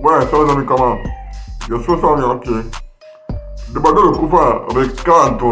Ouais, ça les amis, comment? Je suis ça, ok. Demandez le couple regarde,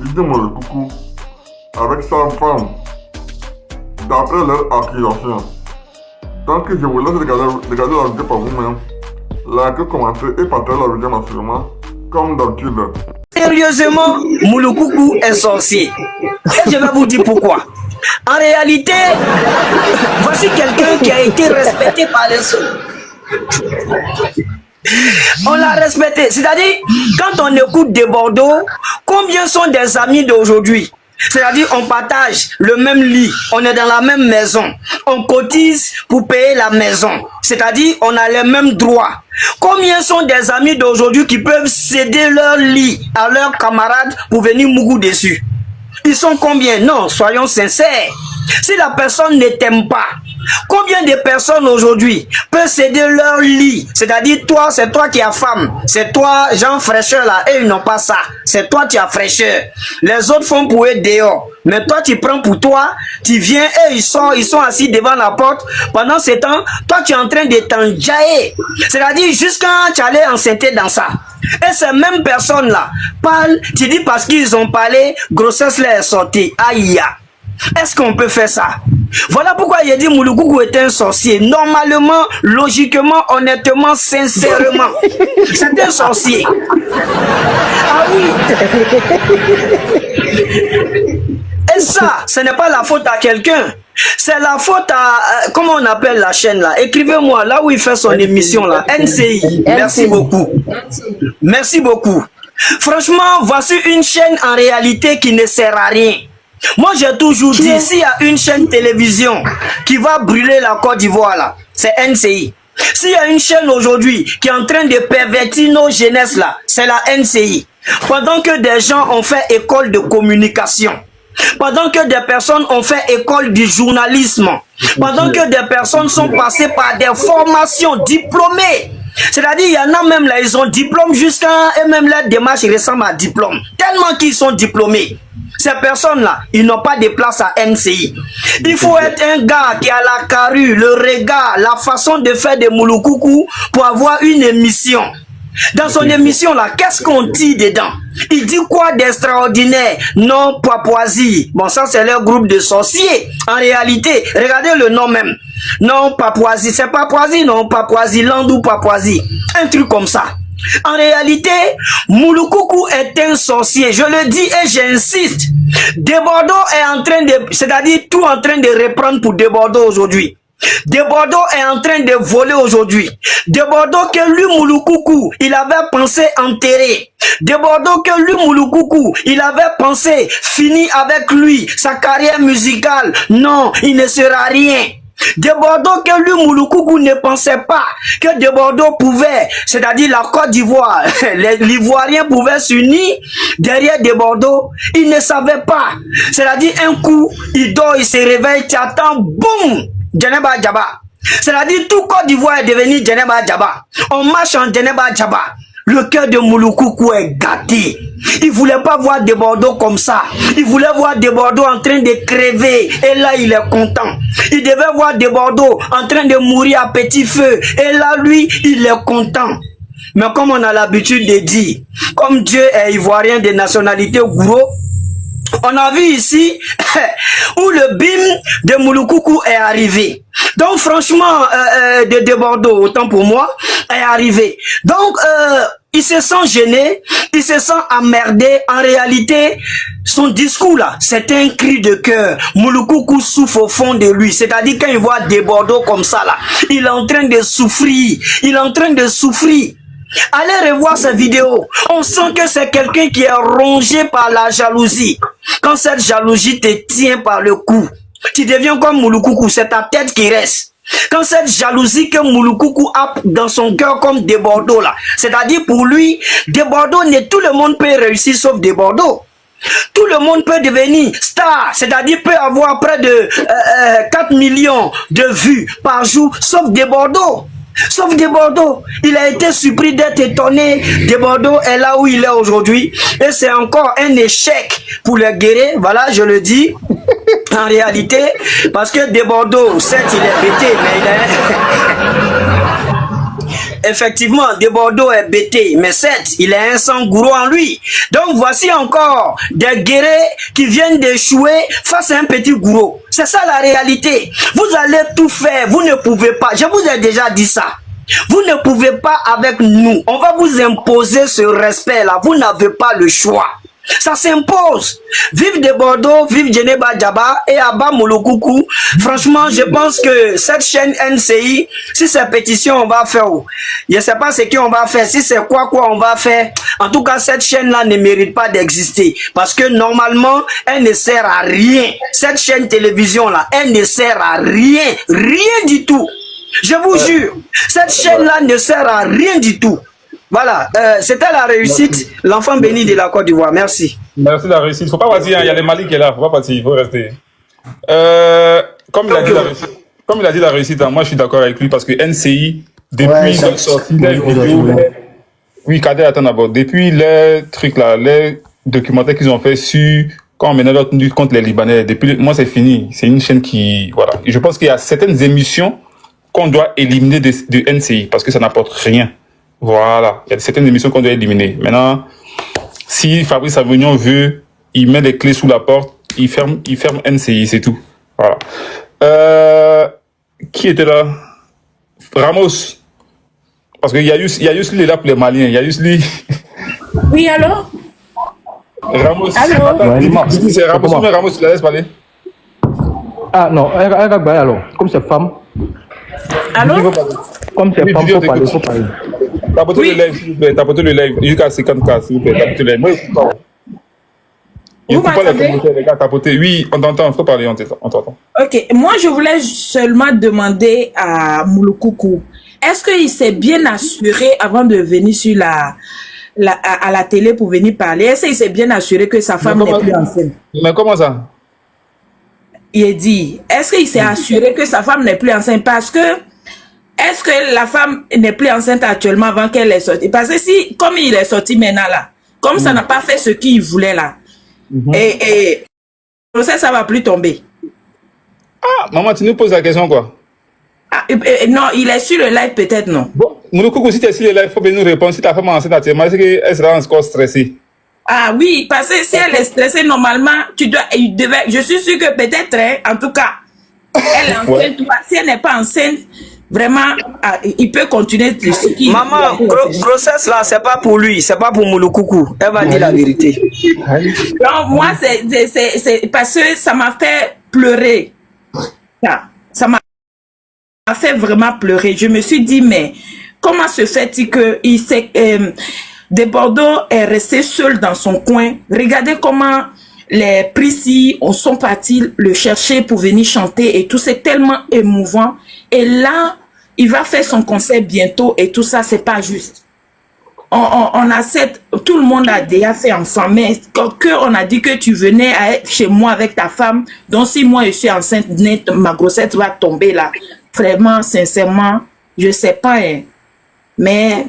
il dit moi le coucou avec sa femme d'après leur accusation. Donc je vous laisse regarder la vidéo par vous-même. Likez, commentez et partagez la vidéo massivement comme d'habitude. Sérieusement, Mouloukoukou est sorcier. Et je vais vous dire pourquoi. En réalité, voici quelqu'un qui a été respecté par les autres. On l'a respecté. C'est-à-dire, quand on écoute des Bordeaux, combien sont des amis d'aujourd'hui? C'est-à-dire, on partage le même lit, on est dans la même maison, on cotise pour payer la maison. C'est-à-dire, on a les mêmes droits. Combien sont des amis d'aujourd'hui qui peuvent céder leur lit à leurs camarades pour venir mougou dessus? Ils sont combien? Non, soyons sincères. Si la personne ne t'aime pas, combien de personnes aujourd'hui peuvent céder leur lit? C'est-à-dire, toi, c'est toi qui as femme. C'est toi, Jean Fraîcheur là, et ils n'ont pas ça. C'est toi qui as fraîcheur. Les autres font pour eux dehors. Mais toi, tu prends pour toi, tu viens et ils sont assis devant la porte. Pendant ce temps, toi, tu es en train de t'enjailler. C'est-à-dire, jusqu'à tu allais enceinter dans ça. Et ces mêmes personnes-là parlent, tu dis parce qu'ils ont parlé, grossesse là est sortie. Aïe. Est-ce qu'on peut faire ça? Voilà pourquoi il a dit Mouloukoukou est un sorcier. Normalement, logiquement, honnêtement, sincèrement, c'est un sorcier. Ah oui. Et ça, ce n'est pas la faute à quelqu'un. C'est la faute à... comment on appelle la chaîne là? Écrivez-moi là où il fait son émission là. NCI. Merci beaucoup. Merci beaucoup. Franchement, voici une chaîne en réalité qui ne sert à rien. Moi, j'ai toujours dit, s'il y a une chaîne télévision qui va brûler la Côte d'Ivoire là, c'est NCI. S'il y a une chaîne aujourd'hui qui est en train de pervertir nos jeunesses là, c'est la NCI. Pendant que des gens ont fait école de communication, pendant que des personnes ont fait école du journalisme, pendant que des personnes sont passées par des formations diplômées, c'est-à-dire il y en a même là, ils ont diplôme jusqu'à, et même la démarche ressemble à diplôme, tellement qu'ils sont diplômés. Ces personnes-là, ils n'ont pas de place à NCI. Il faut être un gars qui a la carrure, le regard, la façon de faire des Mouloukoukou pour avoir une émission. Dans son émission là, qu'est-ce qu'on dit dedans? Il dit quoi d'extraordinaire? Non, Papouasie. Bon, ça c'est leur groupe de sorciers. En réalité, regardez le nom même. Non, Papouasie. C'est Papouasie, non, Papouasie, Land ou Papouasie. Un truc comme ça. En réalité, Mouloukoukou est un sorcier. Je le dis et j'insiste. Debordo est en train de... C'est-à-dire tout en train de reprendre pour Debordo aujourd'hui. Debordo est en train de voler aujourd'hui. Debordo que lui Mouloukoukou, il avait pensé enterrer. Debordo que lui Mouloukoukou, il avait pensé finir avec lui, sa carrière musicale. Non, il ne sera rien. Debordo que lui Mouloukoukou ne pensait pas que Debordo pouvait, c'est-à-dire la Côte d'Ivoire, l'Ivoirien pouvait s'unir derrière Debordo. Il ne savait pas. C'est-à-dire un coup, il dort, il se réveille, tu attends, boum, Djeneba Djaba. C'est-à-dire tout Côte d'Ivoire est devenu Djeneba Djaba. On marche en Djeneba Djaba. Le cœur de Mouloukoukou est gâté. Il voulait pas voir des Bordeaux comme ça. Il voulait voir des Bordeaux en train de crever. Et là, il est content. Il devait voir des Bordeaux en train de mourir à petit feu. Et là, lui, il est content. Mais comme on a l'habitude de dire, comme Dieu est ivoirien de nationalité gourou, on a vu ici où le bim de Mouloukoukou est arrivé. Donc franchement, de Bordeaux, autant pour moi, est arrivé. Donc, il se sent gêné, il se sent emmerdé. En réalité, son discours là, c'est un cri de cœur. Mouloukoukou souffre au fond de lui. C'est-à-dire quand il voit des Bordeaux comme ça là, il est en train de souffrir. Il est en train de souffrir. Allez revoir cette vidéo. On sent que c'est quelqu'un qui est rongé par la jalousie. Quand cette jalousie te tient par le cou, tu deviens comme Mouloukoukou, c'est ta tête qui reste. Quand cette jalousie que Mouloukoukou a dans son cœur comme des Bordeaux là, c'est-à-dire pour lui, des Bordeaux, tout le monde peut réussir sauf des Bordeaux. Tout le monde peut devenir star, c'est-à-dire peut avoir près de 4 millions de vues par jour sauf des Bordeaux. Sauf de Bordeaux, il a été surpris d'être étonné. De Bordeaux est là où il est aujourd'hui. Et c'est encore un échec pour le guérir. Voilà, je le dis. En réalité, parce que de Bordeaux, certes, il est bêté, mais il est... effectivement, De Bordeaux est bêté, mais certes, il a un sang gourou en lui. Donc voici encore des guerriers qui viennent d'échouer face à un petit gourou. C'est ça la réalité. Vous allez tout faire, vous ne pouvez pas. Je vous ai déjà dit ça. Vous ne pouvez pas avec nous. On va vous imposer ce respect-là. Vous n'avez pas le choix. Ça s'impose. Vive De Bordeaux, vive Djeneba Djaba et Abba Mouloukoukou. Franchement, je pense que cette chaîne NCI, si c'est pétition, on va faire. Je ne sais pas ce qu'on va faire. Si c'est quoi on va faire. En tout cas, cette chaîne-là ne mérite pas d'exister. Parce que normalement, elle ne sert à rien. Cette chaîne télévision-là, elle ne sert à rien. Rien du tout. Je vous jure, cette chaîne-là ne sert à rien du tout. Voilà, c'était la réussite, l'enfant béni de la Côte d'Ivoire. Merci. Merci de la réussite. Il ne faut pas partir, il y a les Mali qui est là, il ne faut pas partir, il faut rester. Comme il a dit la réussite, moi je suis d'accord avec lui parce que NCI, depuis leur sortie, oui, Kader, attends d'abord, depuis les trucs là, les documentaires qu'ils ont fait sur quand on menait notre lutte contre les Libanais, depuis, moi c'est fini. C'est une chaîne qui, voilà. Et je pense qu'il y a certaines émissions qu'on doit éliminer de NCI parce que ça n'apporte rien. Voilà, il y a certaines émissions qu'on doit éliminer. Maintenant, si Fabrice Avignon veut, il met les clés sous la porte, il ferme NCI, c'est tout. Voilà. Qui était là? Ramos. Parce qu'il y a juste lui là pour les Maliens. Il y a juste lui. Oui, alors? Ramos. Allô? Attends, dis c'est Ramos, mais Ramos, tu la laisses parler? Ah non, elle alors, comme c'est femme. Allô? Comme c'est femme, il faut parler. Tapotez le live, s'il vous plaît. Tapotez le live. Jusqu'à 50K, s'il vous plaît. Tapotez le live. Moi, je ne pas. Il ne faut pas les commentaires, les gars. Tapotez. Oui, on t'entend. Il faut parler, on t'entend. Ok. Moi, je voulais seulement demander à Mouloukoukou, est-ce qu'il s'est bien assuré avant de venir sur à la télé pour venir parler? Est-ce qu'il s'est bien assuré que sa femme n'est plus enceinte? Mais comment ça? Il dit, est-ce qu'il s'est assuré que sa femme n'est plus enceinte? Parce que est-ce que la femme n'est plus enceinte actuellement avant qu'elle est sortie? Parce que si, comme il est sorti maintenant là, comme ça n'a pas fait ce qu'il voulait là, et ça va plus tomber. Ah, maman, tu nous poses la question quoi? Ah, non, il est sur le live peut-être non. Bon, Mouloukoukou, si tu es sur le live, il faut bien nous répondre. Si ta femme est enceinte actuellement, est-ce qu'elle sera encore stressée? Ah oui, parce que si elle est stressée, normalement, je suis sûre que peut-être, en tout cas, elle est enceinte. Si elle n'est pas enceinte, vraiment, il peut continuer ce qui... Maman, grossesse là, c'est pas pour lui, c'est pas pour Mouloukoukou. Elle va dire la vérité. Donc, moi, c'est parce que ça m'a fait pleurer. Ça m'a fait vraiment pleurer. Je me suis dit, mais comment se fait-il que De Bordeaux est resté seul dans son coin? Regardez comment les Prissi sont partis le chercher pour venir chanter et tout, c'est tellement émouvant. Et là, il va faire son concert bientôt et tout ça, c'est pas juste. Tout le monde a déjà fait enfant, mais quand on a dit que tu venais chez moi avec ta femme, donc si moi je suis enceinte, ma grossesse va tomber là. Vraiment, sincèrement, je sais pas, hein. Mais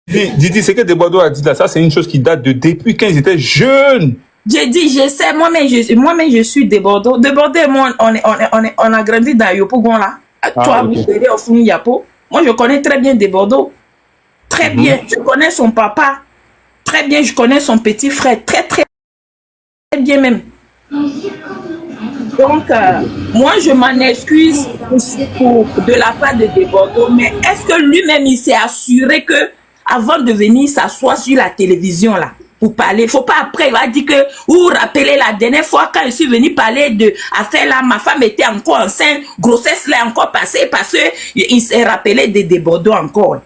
Didi, ce que De Bordeaux a dit là, ça c'est une chose qui date de depuis quand ils étaient jeunes. J'ai dit, je sais, moi-même je suis De Bordeaux. De Bordeaux et moi, on a grandi dans Yopougon là. Toi, vous venez au fond Yapo. Moi, je connais très bien De Bordeaux. Très bien. Je connais son papa. Très bien, je connais son petit frère. Très, très bien même. Donc, moi, je m'en excuse de la part de Bordeaux, mais est-ce que lui-même, il s'est assuré que avant de venir s'asseoir sur la télévision, là, pour parler, faut pas après, il va dire que, ou rappeler la dernière fois quand je suis venu parler de affaire là, ma femme était encore enceinte, grossesse là encore passée, parce que il s'est rappelé de Bordeaux encore.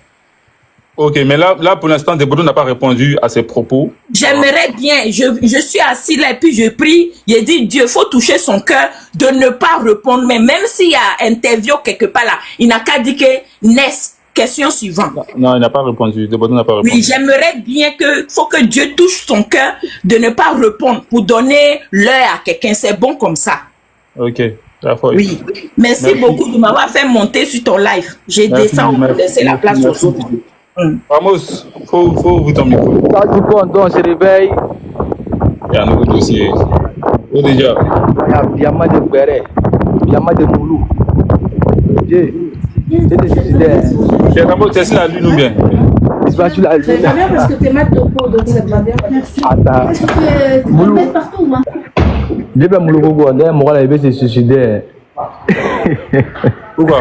Ok, mais là pour l'instant, De Bordeaux n'a pas répondu à ses propos. J'aimerais bien, je suis assis là et puis je prie, j'ai dit Dieu, faut toucher son cœur de ne pas répondre, mais même s'il y a interview quelque part là, il n'a qu'à dire que Ness, question suivante. Non, il n'a pas répondu, De Bordeaux n'a pas répondu. Oui, j'aimerais bien faut que Dieu touche son cœur de ne pas répondre pour donner l'heure à quelqu'un, c'est bon comme ça. Ok, d'accord. Oui, merci beaucoup de m'avoir fait monter sur ton live. J'ai descendu pour laisser la place aux autres. Ramos, faut vous ton micro. Ça, du coup, on se réveille. Il y a un nouveau dossier. Oh, déjà. Il y a Biama de Béré, Biama de Moulou. Dieu, C'est des suicidaires. C'est sur la lune ou bien? C'est pas sur la C'est pas bien parce que t'es mal topo, donc c'est pas bien. Merci. Attends. Est-ce que tu peux mettre partout, hein? Je vais me le voir. D'ailleurs, moi, il se suicider. Pourquoi?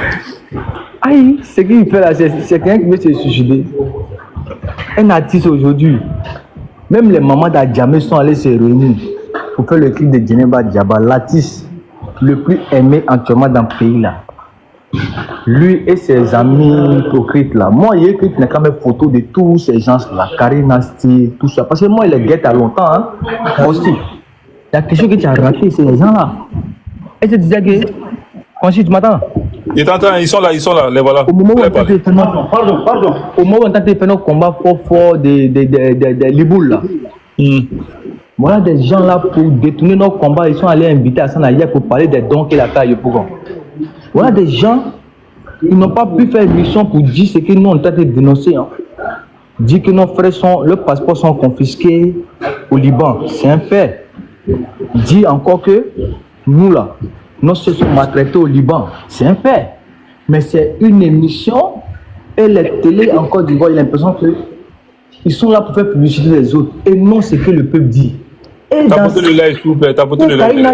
Aïe, ce qu'il fait là, c'est quelqu'un qui veut se suicider. Un artiste aujourd'hui, même les mamans d'Adjamé sont allées se réunir pour faire le clip de Djeneba Diaba, l'artiste le plus aimé actuellement dans le pays là. Lui et ses amis hypocrites là. Moi, il écrit quand même photo de tous ces gens là, Karina Sti, tout ça. Parce que moi, il les guette à longtemps. Hein. Moi aussi. Il y a quelque chose que tu as raté, c'est les gens là. Et tu disais que, Franchi, tu m'attends? Ils sont là, les voilà. Au moment où on tente de faire Au moment où on tente de faire nos combats fort des liboules là. Voilà des gens là pour détourner nos combats, ils sont allés inviter Hassan Ayer pour parler des dons qu'il a fait à Yopougon. Voilà des gens, ils n'ont pas pu faire une mission pour dire ce que nous on tente de dénoncer. Hein. Dire que nos frères leurs passeports sont confisqués au Liban, c'est un fait. Dire encore que nous là, nos soeurs sont maltraités au Liban, c'est un fait. Mais c'est une émission et les télés en Côte d'Ivoire, il a l'impression qu'ils sont là pour faire publicité des autres et non ce que le peuple dit. T'as porté le live, s'il vous plaît, t'as porté le live.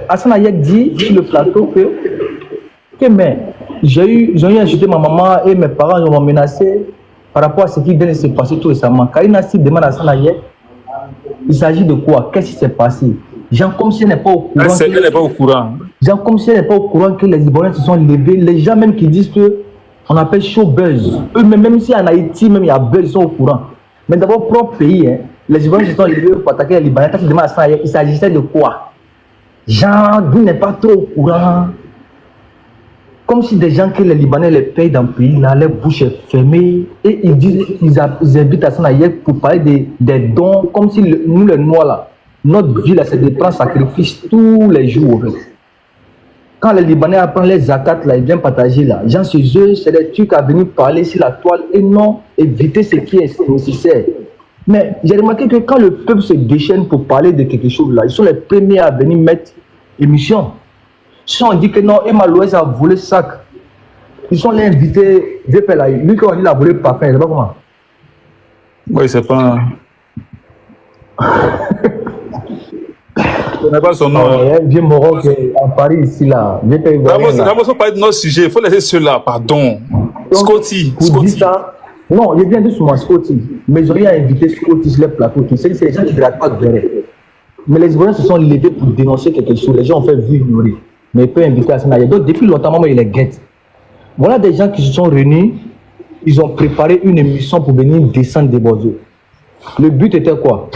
Hassan Ayek dit sur le plateau que mais j'ai eu insulté ma maman et mes parents m'ont menacé par rapport à ce qui vient de se passer tout récemment. Karina Sti demande à Hassan Ayek, il s'agit de quoi? Qu'est-ce qui s'est passé? Genre comme si elle n'est pas au courant. Elle n'est pas au courant. Genre comme si elle n'est pas au courant que les Ivoiriens se sont levés. Les gens même qui disent que on appelle show buzz. Eux même si en Haïti même il y a buzz, ils sont au courant. Mais d'abord propre pays, hein, les Ivoiriens se sont levés pour attaquer les Libanais. Quand tu demandes à Hassan Ayek, il s'agissait de quoi? Genre, lui n'est pas trop au courant. Comme si des gens que les Libanais les payent dans le pays, là, leur bouche est fermée. Et ils disent, ils invitent Hassan Ayek pour parler des dons, comme si nous les Noirs là, notre vie là, c'est de prendre sacrifice tous les jours. Quand les Libanais apprennent les zakats là, ils viennent partager là. Gens chez eux, c'est des trucs à venir parler sur la toile et non éviter ce qui est nécessaire. Mais j'ai remarqué que quand le peuple se déchaîne pour parler de quelque chose là, ils sont les premiers à venir mettre émission. Si on dit que non, Emma Loès a volé sac, ils sont les invités. Lui quand on dit il a volé parfum, je ne sais pas comment. Oui, c'est pas. Je ne connais pas son nom. Un vieux moron qui est à Paris ici là. D'abord, faut parler de notre sujet. Il faut laisser ceux-là, pardon. Scotty. Ça, non, je viens de sur moi, Scotty. Mais ils ont rien invité Scotty sur le plateau. C'est les gens qui ne grattent pas de verre. Mais les Ivoiriens se sont levés pour dénoncer quelque chose. Les gens ont fait vu ignorer. Mais ils peuvent inviter à Hassan Ayek. Donc depuis longtemps, moi, ils les guettent. Voilà des gens qui se sont réunis. Ils ont préparé une émission pour venir descendre des Bordeaux. Le but était quoi?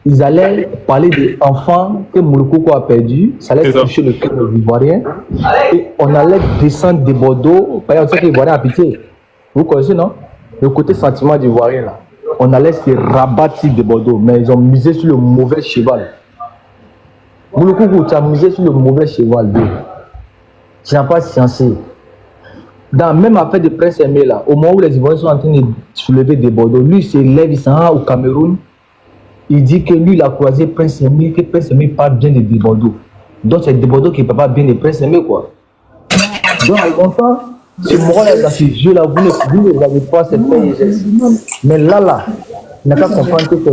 Ils allaient parler des enfants que Moulokoko a perdu. Ça allait toucher le cœur des Ivoiriens. Et on allait descendre des Bordeaux. Par exemple, les Ivoiriens à pitié. Vous connaissez, non? Le côté sentiment d'Ivoirien, là. On allait se rabattre de Bordeaux. Mais ils ont misé sur le mauvais cheval. Moulokoko, tu as misé sur le mauvais cheval. Tu n'as pas sciencé. Dans même affaire de Prince Aimé, là, au moment où les Ivoiriens sont en train de soulever des Bordeaux, lui, il se lève, il s'en va au Cameroun. Il dit que lui, il a croisé Prince Aimé, que Prince Aimé parle bien de Bordeaux. Donc, c'est de Bordeaux qui ne parle pas bien de Prince Aimé, quoi. Donc, en longtemps, ce moral-là, dans ces yeux-là, vous ne l'avez pas, c'est pas. Mais là, il n'a pas compris que c'est